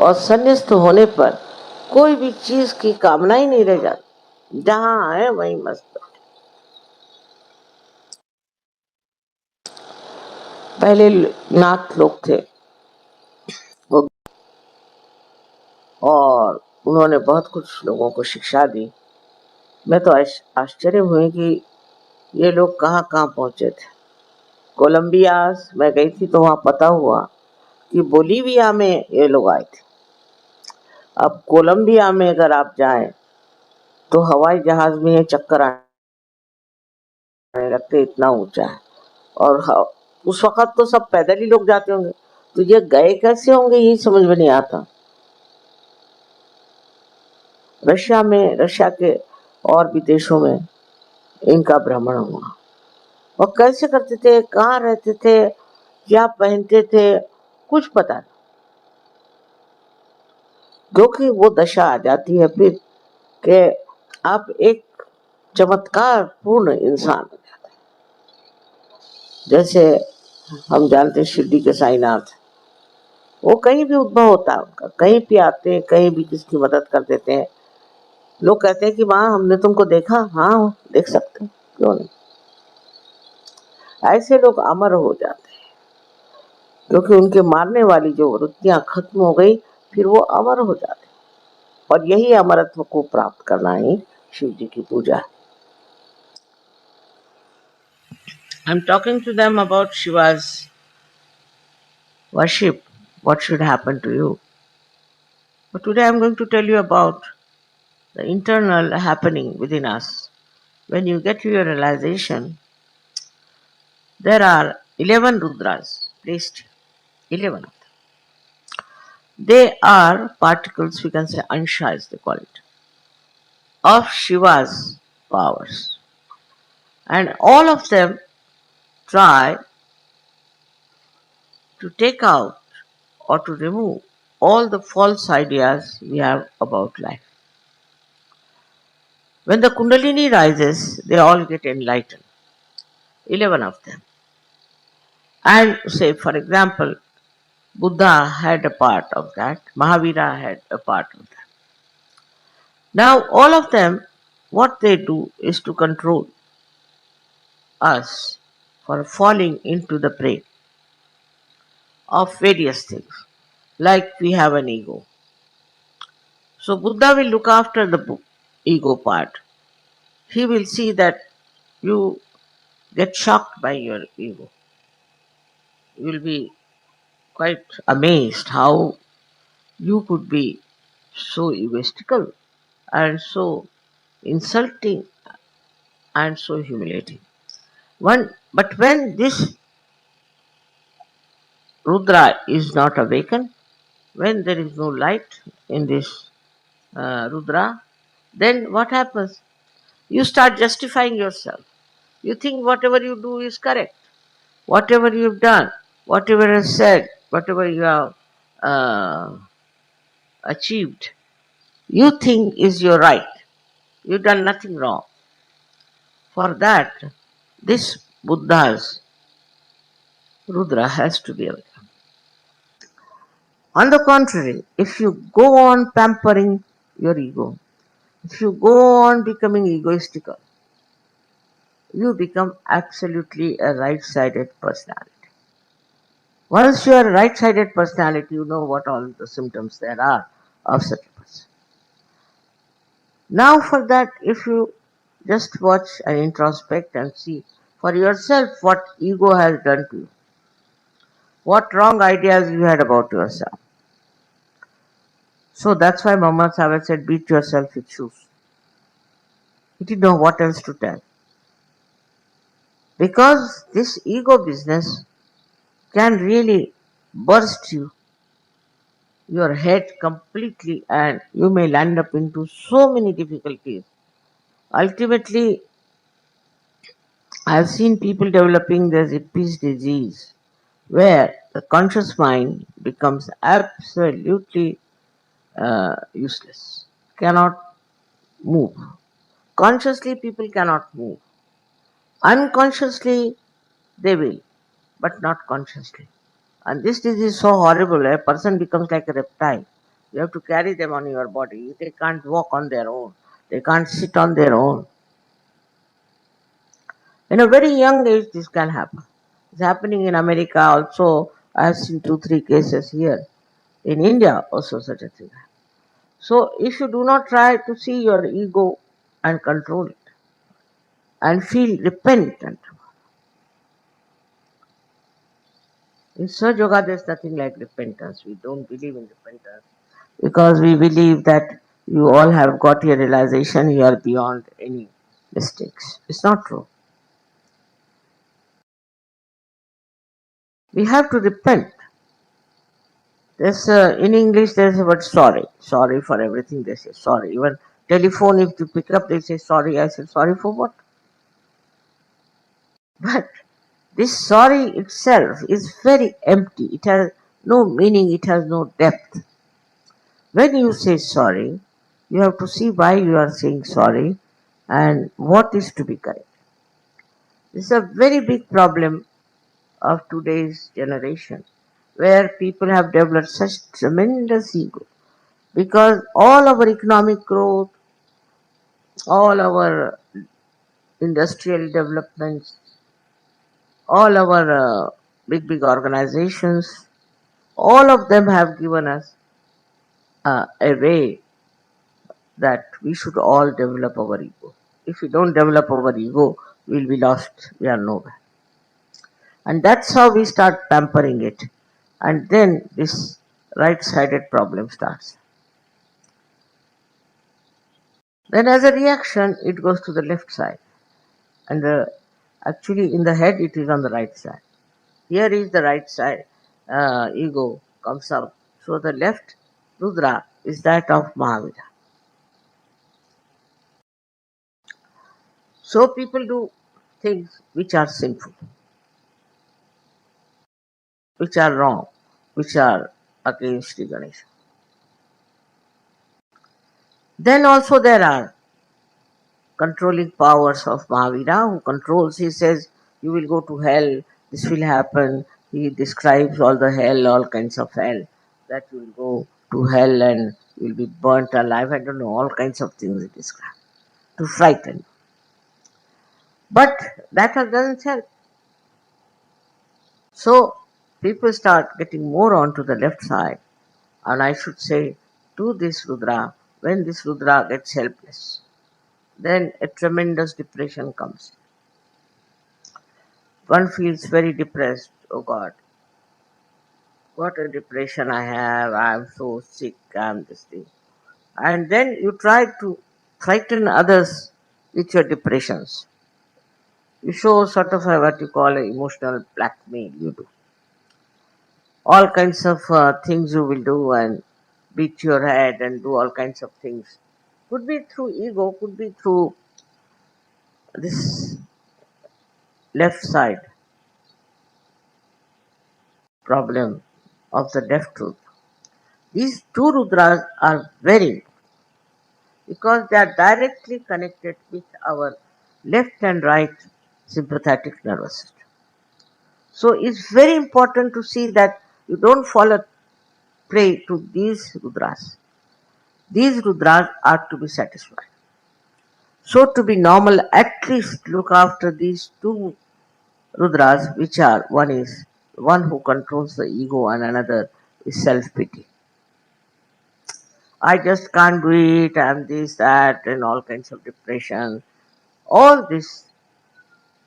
और संन्यास्त होने पर कोई भी चीज की कामना ही नहीं रह जाती, जहां है वहीं मस्त। पहले नाथ लोग थे वो, और उन्होंने बहुत कुछ लोगों को शिक्षा दी। मैं तो आश्चर्य हुई कि ये लोग कहाँ कहाँ पहुंचे थे। कोलंबिया मैं गई थी तो वहां पता हुआ कि बोलीविया में ये लोग आए थे। अब कोलंबिया में अगर आप जाएं तो हवाई जहाज में ये चक्कर आने लगते, इतना ऊंचा है। और उस वक्त तो सब पैदल ही लोग जाते होंगे, तो ये गए कैसे होंगे ये समझ में नहीं आता। रशिया के और भी देशों में इनका भ्रमण हुआ। और कैसे करते थे, कहाँ रहते थे, क्या पहनते थे, कुछ पता नहीं। क्योंकि वो दशा आ जाती है फिर कि आप एक चमत्कार पूर्ण इंसान हो जाते हैं। जैसे हम जानते हैं शिरडी के साईनाथ, वो कहीं भी उद्भव होता है उनका, कहीं भी आते हैं, कहीं भी किसकी मदद कर देते हैं। लोग कहते हैं कि माँ हमने तुमको देखा, हाँ देख सकते हैं, क्यों नहीं। ऐसे लोग अमर हो जाते हैं क्योंकि उनके मारने वाली जो वृत्तियां खत्म हो गई, फिर वो अमर हो जाते हैं। और यही अमरत्व को प्राप्त करना ही शिव जी की पूजा है। I'm talking to them about Shiva's worship, what should happen to you. But today I'm going to tell you about the internal happening within us. When you get to your realization, there are 11 Rudras placed, 11 of them. They are particles, we can say Ansha as they call it, of Shiva's powers. And all of them try to take out or to remove all the false ideas we have about life. When the Kundalini rises, they all get enlightened, 11 of them. And say, for example, Buddha had a part of that, Mahavira had a part of that. Now, all of them, what they do is to control us for falling into the prey of various things, like we have an ego. So, Buddha will look after the ego part. He will see that you get shocked by your ego. You will be quite amazed how you could be so egoistical and so insulting and so humiliating. But when this Rudra is not awakened, when there is no light in this Rudra, then what happens? You start justifying yourself. You think whatever you do is correct. Whatever you've done, whatever is said, whatever you have uh, achieved, you think is your right. You've done nothing wrong. For that, this Buddha's Rudra has to be awakened. On the contrary, if you go on pampering your ego, if you go on becoming egoistical, you become absolutely a right-sided personality. Once you are a right-sided personality, you know what all the symptoms there are of such a person. Now for that, if you just watch and introspect and see for yourself what ego has done to you, what wrong ideas you had about yourself. So that's why Muhammad Sahib said, beat yourself with shoes. He didn't know what else to tell. Because this ego business can really burst your head completely, and you may land up into so many difficulties. Ultimately, I've seen people developing this Hippies disease where the conscious mind becomes absolutely useless, cannot move. Consciously, people cannot move. Unconsciously, they will, but not consciously. And this disease is so horrible, a person becomes like a reptile. You have to carry them on your body. They can't walk on their own. They can't sit on their own. In a very young age, this can happen. It's happening in America also. I have seen 2, 3 cases here. In India, also such a thing. So, if you do not try to see your ego and control it and feel repentant, in Saj Yoga, there's nothing like repentance. We don't believe in repentance because we believe that you all have got your realization, you are beyond any mistakes. It's not true. We have to repent. There's in English there's a word sorry. Sorry for everything they say sorry. Even telephone if you pick up they say sorry. I said sorry for what? But this sorry itself is very empty. It has no meaning, it has no depth. When you say sorry, you have to see why you are saying sorry and what is to be corrected. This is a very big problem of today's generation where people have developed such tremendous ego because all our economic growth, all our industrial developments, all our big organizations, all of them have given us a way that we should all develop our ego. If we don't develop our ego, we'll be lost. We are nowhere. And that's how we start pampering it. And then this right sided problem starts. Then, as a reaction, it goes to the left side. And actually, in the head, it is on the right side. Here is the right side, ego comes up. So the left Rudra is that of Mahavira. So people do things which are sinful, which are wrong, which are against the Ganesha. Then also there are controlling powers of Mahavira who controls, he says, you will go to hell, this will happen. He describes all the hell, all kinds of hell, that you will go to hell and you will be burnt alive. I don't know, all kinds of things he describes to frighten. But that doesn't help. So people start getting more onto the left side. And I should say, to this Rudra, when this Rudra gets helpless, then a tremendous depression comes. One feels very depressed. Oh God, what a depression I have. I'm so sick. I'm this thing. And then you try to frighten others with your depressions. You show sort of what you call emotional blackmail. You do all kinds of things you will do and beat your head and do all kinds of things. Could be through ego, could be through this left side problem of the left truth. These two Rudras are very because they are directly connected with our left and right sympathetic nervous system. So it's very important to see that you don't fall a prey to these Rudras. These Rudras are to be satisfied. So to be normal, at least look after these two Rudras, which are one is one who controls the ego and another is self-pity. I just can't do it, I'm this, that, and all kinds of depression. All this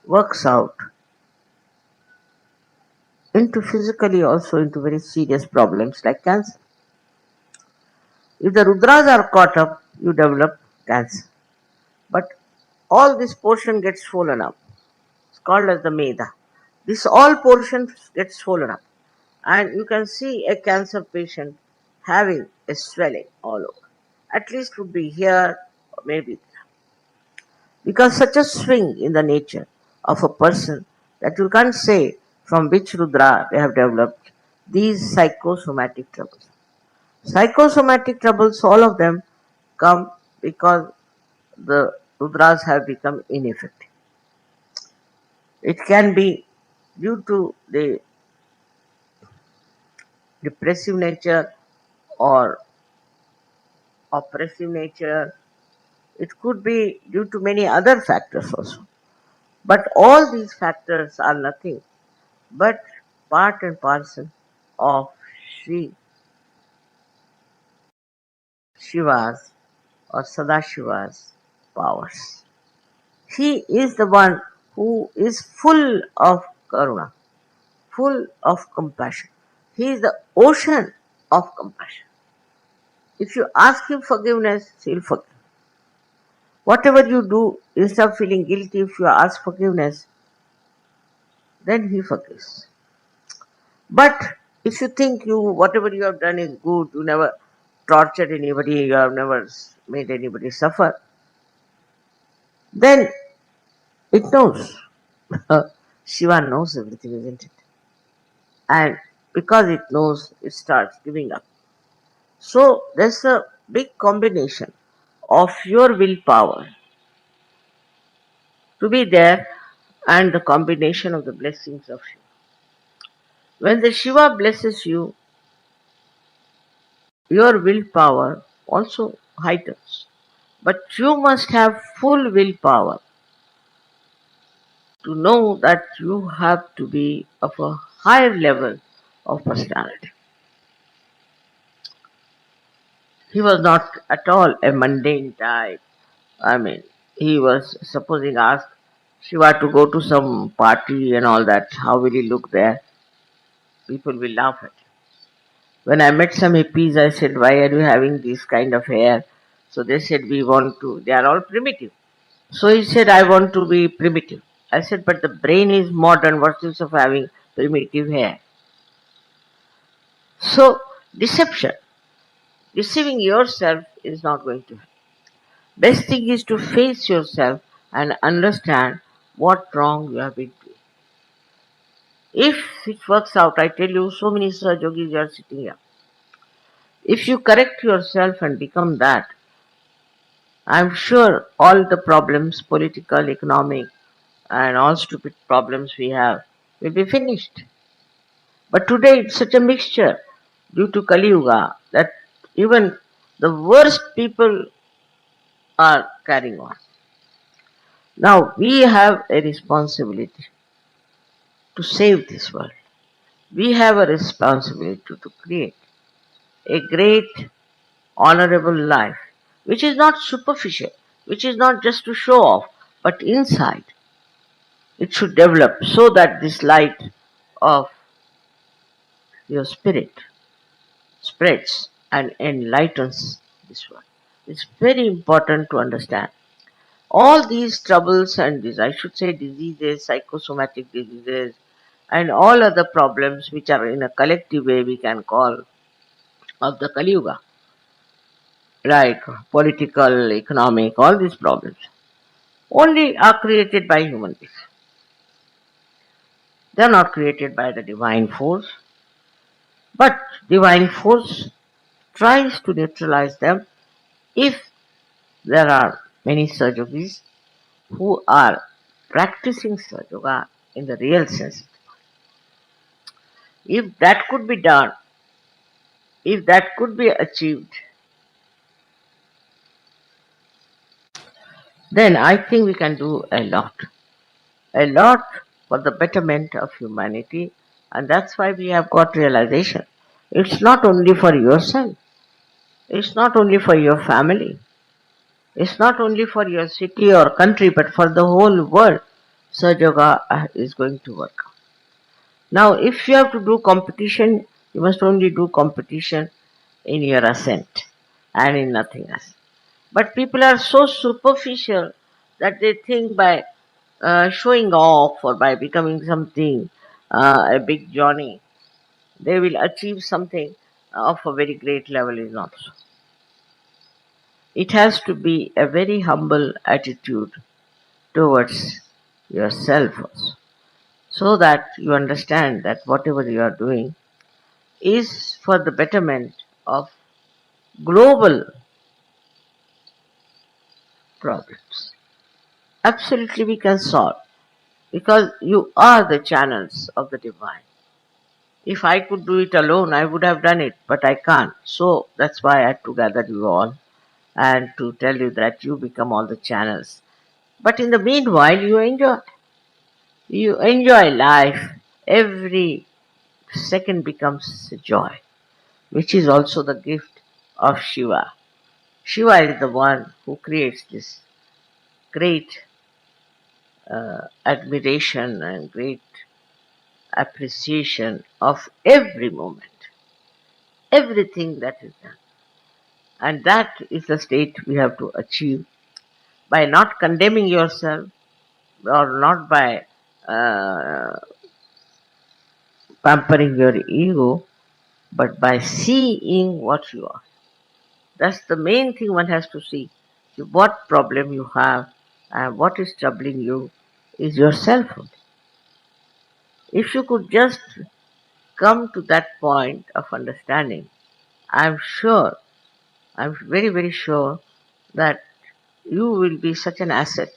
works out into physically also into very serious problems like cancer. If the Rudras are caught up, you develop cancer. But all this portion gets swollen up. It's called as the Meda. This all portion gets swollen up. And you can see a cancer patient having a swelling all over. At least would be here or maybe there. Because such a swing in the nature of a person that you can't say from which Rudra they have developed these psychosomatic troubles. Psychosomatic troubles, all of them come because the Rudras have become ineffective. It can be due to the depressive nature or oppressive nature. It could be due to many other factors also. But all these factors are nothing but part and parcel of Sri Shiva's or Sadashiva's powers. He is the one who is full of karuna, full of compassion. He is the ocean of compassion. If you ask him forgiveness, he'll forgive. Whatever you do, instead of feeling guilty, if you ask forgiveness, then he forgives. But if you think whatever you have done is good, you never tortured anybody, you have never made anybody suffer, then it knows. Shiva knows everything, isn't it? And because it knows, it starts giving up. So there's a big combination of your willpower to be there and the combination of the blessings of Shiva. When the Shiva blesses you, your willpower also heightens. But you must have full willpower to know that you have to be of a higher level of personality. He was not at all a mundane type. I mean, he was, supposing ask Shiva to go to some party and all that, how will he look there? People will laugh at him. When I met some hippies, I said, why are you having this kind of hair? So they said, they are all primitive. So he said, I want to be primitive. I said, but the brain is modern, what's the use of having primitive hair? So, deception, deceiving yourself is not going to help. Best thing is to face yourself and understand what wrong you have been doing. If it works out, I tell you, so many Sahajogis are sitting here. If you correct yourself and become that, I'm sure all the problems, political, economic, and all stupid problems we have will be finished. But today it's such a mixture due to Kali Yuga that even the worst people are carrying on. Now we have a responsibility to save this world. We have a responsibility to create a great, honorable life, which is not superficial, which is not just to show off, but inside. It should develop so that this light of your spirit spreads and enlightens this world. It's very important to understand. All these troubles and I should say diseases, psychosomatic diseases, and all other problems which are in a collective way we can call of the Kali Yuga, like political, economic, all these problems, only are created by human beings. They are not created by the divine force, but divine force tries to neutralize them if there are many Sahajogis who are practicing Sahaja in the real sense. If that could be done, if that could be achieved, then I think we can do a lot for the betterment of humanity, and that's why we have got realization. It's not only for yourself, it's not only for your family, it's not only for your city or country, but for the whole world. Sahaja is going to work. Now, if you have to do competition, you must only do competition in your ascent and in nothing else. But people are so superficial that they think by showing off or by becoming something, a big Johnny, they will achieve something of a very great level is not so. It has to be a very humble attitude towards yourself also, so that you understand that whatever you are doing is for the betterment of global problems. Absolutely, we can solve because you are the channels of the divine. If I could do it alone, I would have done it, but I can't. So that's why I had to gather you all and to tell you that you become all the channels. But in the meanwhile, you enjoy life. Every second becomes a joy, which is also the gift of Shiva. Shiva is the one who creates this great admiration and great appreciation of every moment, everything that is done. And that is the state we have to achieve by not condemning yourself or not by uh, pampering your ego, but by seeing what you are. That's the main thing one has to see. What problem you have and what is troubling you is your selfhood. If you could just come to that point of understanding, I'm sure, I'm very, very sure that you will be such an asset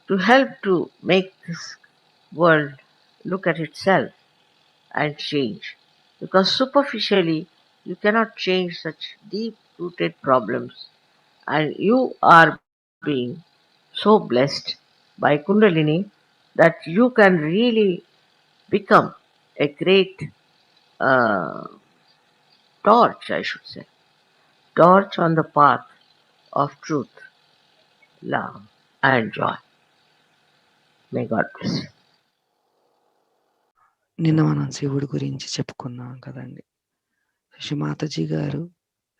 to help to make this world look at itself and change. Because superficially, you cannot change such deep rooted problems, and you are being so blessed by Kundalini that you can really become a great uh, torch, I should say, torch on the path of truth, love, and joy. May God bless you. నిన్న మనం శివుడి గురించి చెప్పుకున్నాం కదండి. శ్రీమాతాజీ గారు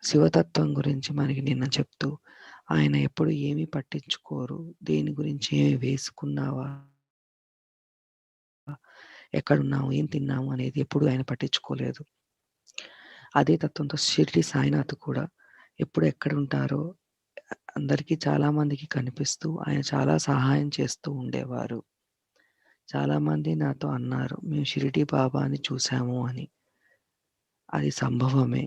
శివతత్వం గురించి మనకి నిన్న చెప్తూ, ఆయన ఎప్పుడు ఏమీ పట్టించుకోరు, దేని గురించి ఏమి వేసుకున్నావా, ఎక్కడున్నాము, ఏం తిన్నాము అనేది ఎప్పుడు ఆయన పట్టించుకోలేదు. అదే తత్వంతో షిరిడి సాయినాథ్ కూడా ఎప్పుడు ఎక్కడ ఉంటారో అందరికీ చాలా మందికి కనిపిస్తూ ఆయన చాలా సహాయం చేస్తూ ఉండేవారు. చాలామంది నాతో అన్నారు, మేము షిరిడి బాబాని చూసాము అని. అది సంభవమే.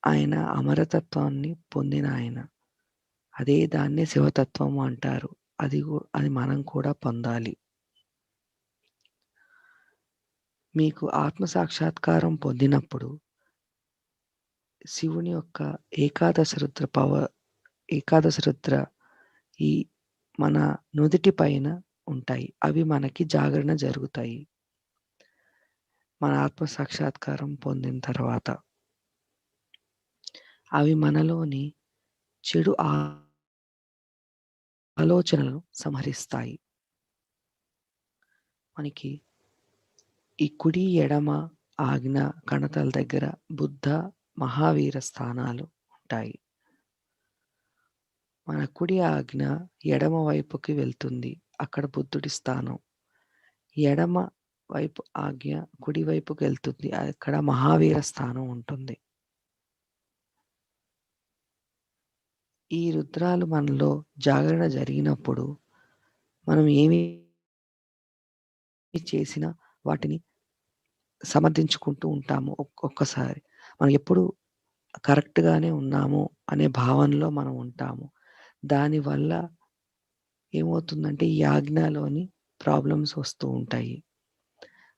ఆయన అమరతత్వాన్ని పొందిన ఆయన. అదే దాన్నే శివతత్వం అంటారు. అది మనం కూడా పొందాలి. మీకు ఆత్మ సాక్షాత్కారం పొందినప్పుడు శివుని యొక్క ఏకాదశ రుద్ర ఈ మన నుదిటి పైన ఉంటాయి. అవి మనకి జాగరణ జరుగుతాయి మన ఆత్మ సాక్షాత్కారం పొందిన తర్వాత. అవి మనలోని చెడు ఆలోచనలను సంహరిస్తాయి. మనకి ఈ కుడి, ఎడమ, ఆజ్ఞ కణతల దగ్గర బుద్ధ, మహావీర స్థానాలు ఉంటాయి. మన కుడి ఆజ్ఞ ఎడమ వైపుకి వెళ్తుంది, అక్కడ బుద్ధుడి స్థానం. ఎడమ వైపు ఆజ్ఞ కుడి వైపుకి వెళ్తుంది, అక్కడ మహావీర స్థానం ఉంటుంది. ఈ రుద్రాలు మనలో జాగరణ జరిగినప్పుడు మనం ఏమి చేసినా వాటిని సమర్థించుకుంటూ ఉంటాము. ఒక్కొక్కసారి మనం ఎప్పుడు కరెక్ట్‌గానే ఉన్నాము అనే భావనలో మనం ఉంటాము. దానివల్ల ఏమవుతుందంటే ఈ ఆజ్ఞలోని ప్రాబ్లమ్స్ వస్తూ ఉంటాయి.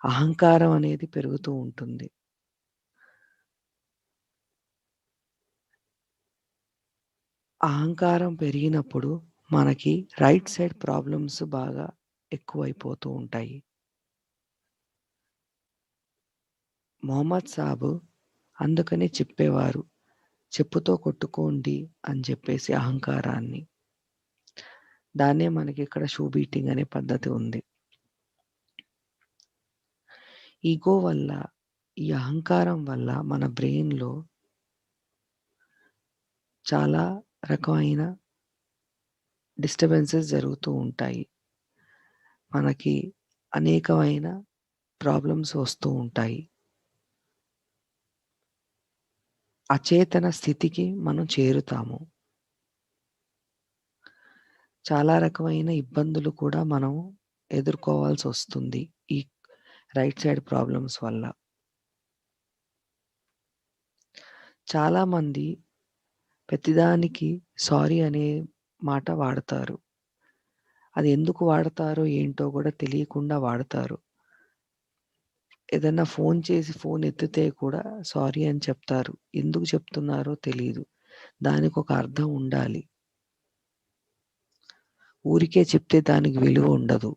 అహంకారం అనేది పెరుగుతూ ఉంటుంది. అహంకారం పెరిగినప్పుడు మనకి రైట్ సైడ్ ప్రాబ్లమ్స్ బాగా ఎక్కువైపోతూ ఉంటాయి. మొహమ్మద్ సాబ్ అందుకనే చెప్పేవారు, చెప్పుతో కొట్టుకోండి అని చెప్పేసి అహంకారాన్ని. దాన్నే మనకి ఇక్కడ షూ బీటింగ్ అనే పద్ధతి ఉంది. ఈగో వల్ల, ఈ అహంకారం వల్ల మన బ్రెయిన్‌లో చాలా రకమైన డిస్టర్బెన్సెస్ జరుగుతూ ఉంటాయి. మనకి అనేకమైన ప్రాబ్లమ్స్ వస్తూ ఉంటాయి. అచేతన స్థితికి మనం చేరుతాము. చాలా రకమైన ఇబ్బందులు కూడా మనం ఎదుర్కోవాల్సొస్తుంది ఈ రైట్ సైడ్ ప్రాబ్లమ్స్ వల్ల. చాలామంది ప్రతిదానికి సారీ అనే మాట వాడతారు. అది ఎందుకు వాడతారో ఏంటో కూడా తెలియకుండా వాడతారు. ఏదన్నా ఫోన్ చేసి ఫోన్ ఎత్తితే కూడా సారీ అని చెప్తారు. ఎందుకు చెప్తున్నారో తెలీదు. దానికొక అర్థం ఉండాలి. ఊరికే చెప్తే దానికి విలువ ఉండదు.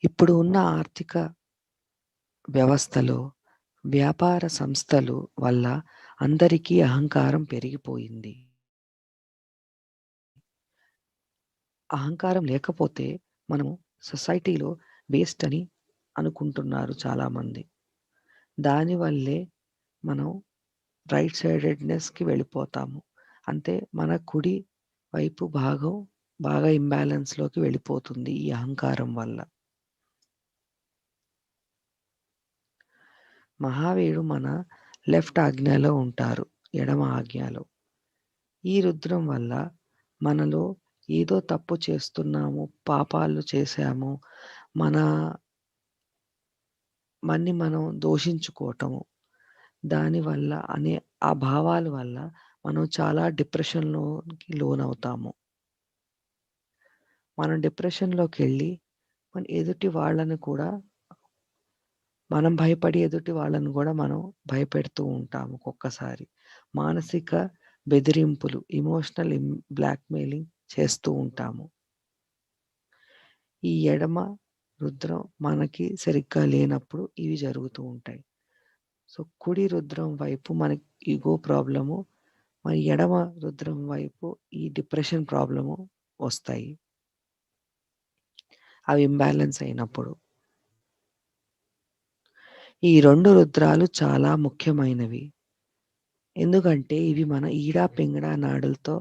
ఇప్పుడు ఉన్న ఆర్థిక వ్యవస్థలో వ్యాపార సంస్థలు వల్ల అందరికీ అహంకారం పెరిగిపోయింది. అహంకారం లేకపోతే మనము సొసైటీలో వేస్ట్ అని అనుకుంటున్నారు చాలామంది. దానివల్లే మనం రైట్ సైడెడ్‌నెస్‌కి వెళ్ళిపోతాము. అంటే మన కుడి వైపు భాగం బాగా ఇంబాలెన్స్‌లోకి వెళ్ళిపోతుంది ఈ అహంకారం వల్ల. మహావీరుడు మన లెఫ్ట్ ఆజ్ఞలో ఉంటారు. ఎడమ ఆజ్ఞలో. ఈ రుద్రం వల్ల మనలో ఏదో తప్పు చేస్తున్నాము, పాపాలు చేశాము, మన్ని మనం దూషించుకోవటము. దానివల్ల ఆ భావాల వల్ల మనం చాలా డిప్రెషన్‌లోకి లోనవుతాము. మనం డిప్రెషన్‌లోకెళ్ళి మన ఎదుటి వాళ్ళని కూడా మనం భయపడి ఎదుటి వాళ్ళని గూడా మనం భయపెడుతూ ఉంటాము ఒక్కొక్కసారి. మానసిక బెదిరింపులు, ఎమోషనల్ బ్లాక్‌మెయిలింగ్ చేస్తూ ఉంటాము. ఈ ఎడమ రుద్రం మనకి సరిగ్గా లేనప్పుడు ఇవి జరుగుతూ ఉంటాయి. సో, కుడి రుద్రం వైపు మనకి ఇగో ప్రాబ్లము, మరి ఎడమ రుద్రం వైపు ఈ డిప్రెషన్ ప్రాబ్లము వస్తాయి. అవి ఇంబాలెన్స్ అయినప్పుడు. ఈ 2 రుద్రాలు చాలా ముఖ్యమైనవి. ఎందుకంటే ఇవి మన ఈడా పింగళ నాడులతో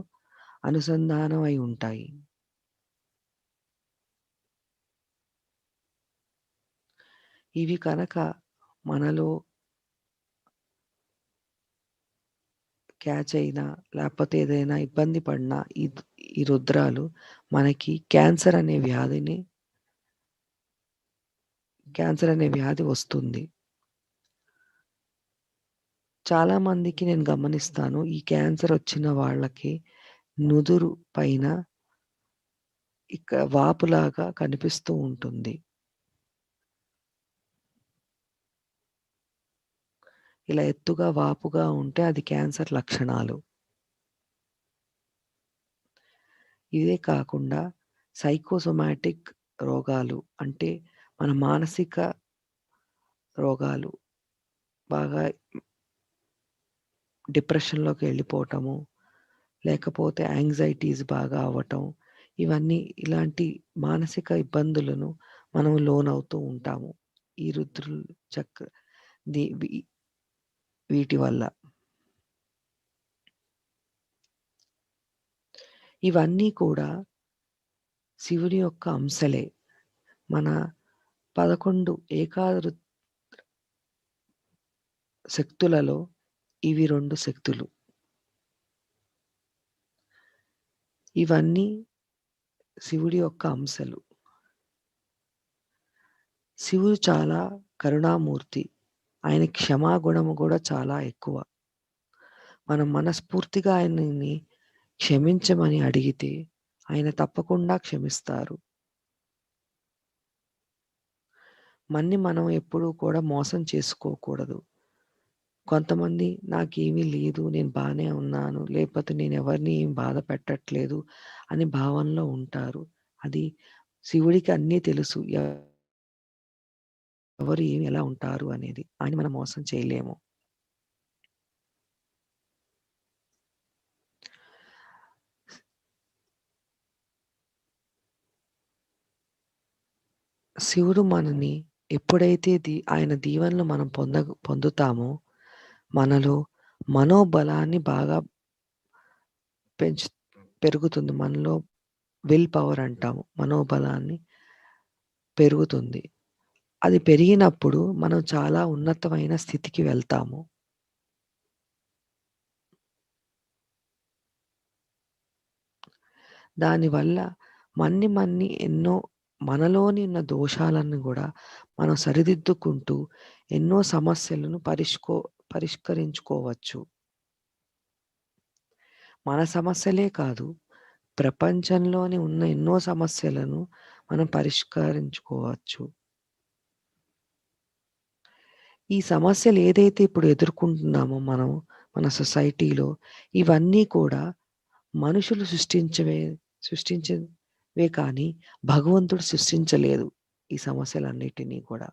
అనుసంధానం అయి ఉంటాయి. ఇవి కనుక మనలో క్యాచ్ అయినా, లేకపోతే ఏదైనా ఇబ్బంది పడినా ఈ రుద్రాలు మనకి క్యాన్సర్ అనే వ్యాధి వస్తుంది. చాలా మందికి నేను గమనిస్తాను. ఈ క్యాన్సర్ వచ్చిన వాళ్ళకి నుదురు పైన వాపులాగా కనిపిస్తూ ఉంటుంది. ఇలా ఎత్తుగా, వాపుగా ఉంటే అది క్యాన్సర్ లక్షణాలు. ఇదే కాకుండా సైకోసోమాటిక్ రోగాలు అంటే మన మానసిక రోగాలు బాగా డిప్రెషన్‌లోకి వెళ్ళిపోవటము, లేకపోతే యాంగ్జైటీస్ బాగా అవ్వటం, ఇలాంటి మానసిక ఇబ్బందులను మనం లోనవుతూ ఉంటాము. ఈ రుద్రులు ది వి వీటి వల్ల. ఇవన్నీ కూడా శివుని యొక్క అంశలే. మన 11 శక్తులలో ఇవి 2 శక్తులు. ఇవన్నీ శివుడి యొక్క అంశలు. శివుడు చాలా కరుణామూర్తి. ఆయన క్షమాగుణము కూడా చాలా ఎక్కువ. మనం మనస్ఫూర్తిగా ఆయనని క్షమించమని అడిగితే ఆయన తప్పకుండా క్షమిస్తారు. మనం ఎప్పుడూ కూడా మోసం చేసుకోకూడదు. కొంతమంది నాకేమీ లేదు, నేను బానే ఉన్నాను, లేకపోతే నేనెవరిని ఏం బాధ పెట్టట్లేదు అని భావనలో ఉంటారు. అది శివుడికి అన్నీ తెలుసు. ఎవరు ఎలా ఉంటారు అనేది. ఆయన్ని మనం మోసం చేయలేము. శివుడు మనని ఎప్పుడైతే ఆయన దీవెనలు మనం పొందుతామో మనలో మనోబలాన్ని బాగా పెరుగుతుంది. మనలో విల్ పవర్ అంటాము. మనోబలాన్ని పెరుగుతుంది. అది పెరిగినప్పుడు మనం చాలా ఉన్నతమైన స్థితికి వెళ్తాము. దానివల్ల ఎన్నో మనలోని ఉన్న దోషాలను గూడా మనం సరిదిద్దుకుంటూ ఎన్నో సమస్యలను పరిష్కరించుకోవచ్చు. మన సమస్యలే కాదు, ప్రపంచంలోని ఉన్న ఎన్నో సమస్యలను మనం పరిష్కరించుకోవచ్చు. ఈ సమస్యలు ఏదైతే ఇప్పుడు ఎదుర్కొంటున్నామో మనం మన సొసైటీలో, ఇవన్నీ కూడా మనుషులు సృష్టించినవే కానీ భగవంతుడు సృష్టించలేదు ఈ సమస్యలన్నిటినీ కూడా.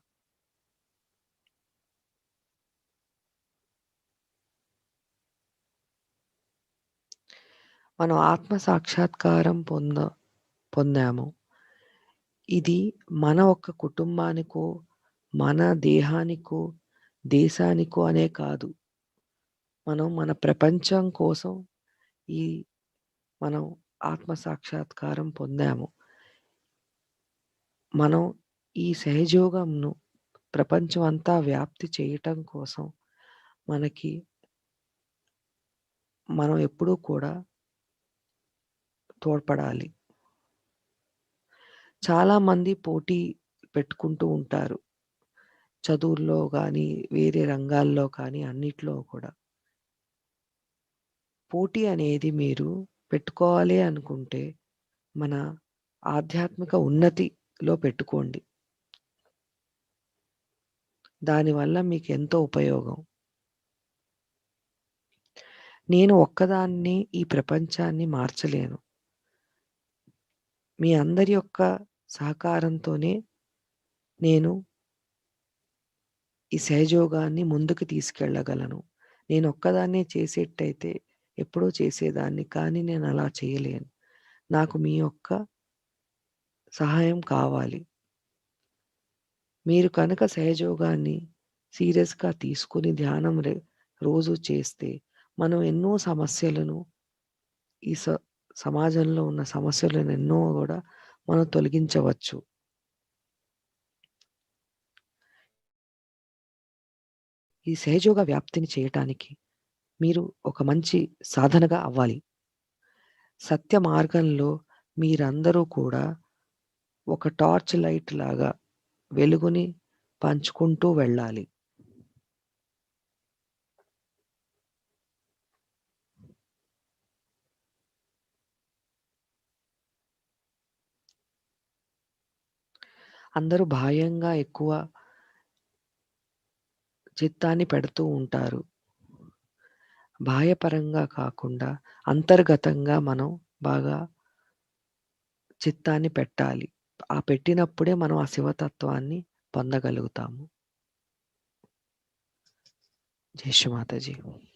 మనం ఆత్మ సాక్షాత్కారం పొందాము. ఇది మన ఒక్క కుటుంబానికో, మన దేహానికో, దేశానికో అనే కాదు. మనం మన ప్రపంచం కోసం ఈ మనం ఆత్మ సాక్షాత్కారం పొందాము. మనం ఈ సహజయోగంను ప్రపంచం అంతా వ్యాప్తి చేయటం కోసం మనం ఎప్పుడూ కూడా తోడ్పడాలి. చాలామంది పోటీ పెట్టుకుంటూ ఉంటారు. చదువుల్లో గానీ, వేరే రంగాల్లో కానీ అన్నిట్లో కూడా. పోటీ అనేది మీరు పెట్టుకోవాలి అనుకుంటే, మన ఆధ్యాత్మిక ఉన్నతిలో పెట్టుకోండి. దానివల్ల మీకెంతో ఉపయోగం. నేను ఒక్కదాన్నే ఈ ప్రపంచాన్ని మార్చలేను. మీ అందరి యొక్క సహకారంతోనే నేను ఈ సహజయోగాన్ని ముందుకు తీసుకెళ్ళగలను. నేనొక్కదాన్నే చేసేట్టయితే ఎప్పుడో చేసేదాన్ని. కానీ నేనలా చేయలేను. నాకు మీ యొక్క సహాయం కావాలి. మీరు కనుక సహజయోగాన్ని సీరియస్‌గా తీసుకొని ధ్యానం రోజు చేస్తే, మనం ఎన్నో సమస్యలను ఈ సమాజంలో ఉన్న సమస్యలనెన్నో గూడా మనం తొలగించవచ్చు. ఈ సహజయోగ వ్యాప్తిని చేయటానికి మీరు ఒక మంచి సాధనగా అవ్వాలి. సత్య మార్గంలో మీరందరూ కూడా ఒక టార్చ్ లైట్ లాగా వెలుగుని పంచుకుంటూ వెళ్ళాలి. అందరూ బాహ్యంగా ఎక్కువ చిత్తాన్ని పెడుతూ ఉంటారు. బాహ్యపరంగా కాకుండా అంతర్గతంగా మనం బాగా చిత్తాన్ని పెట్టాలి. ఆ పెట్టినప్పుడే మనం ఆ శివతత్వాన్ని పొందగలుగుతాము. జై శ్రీ మాతాజీ.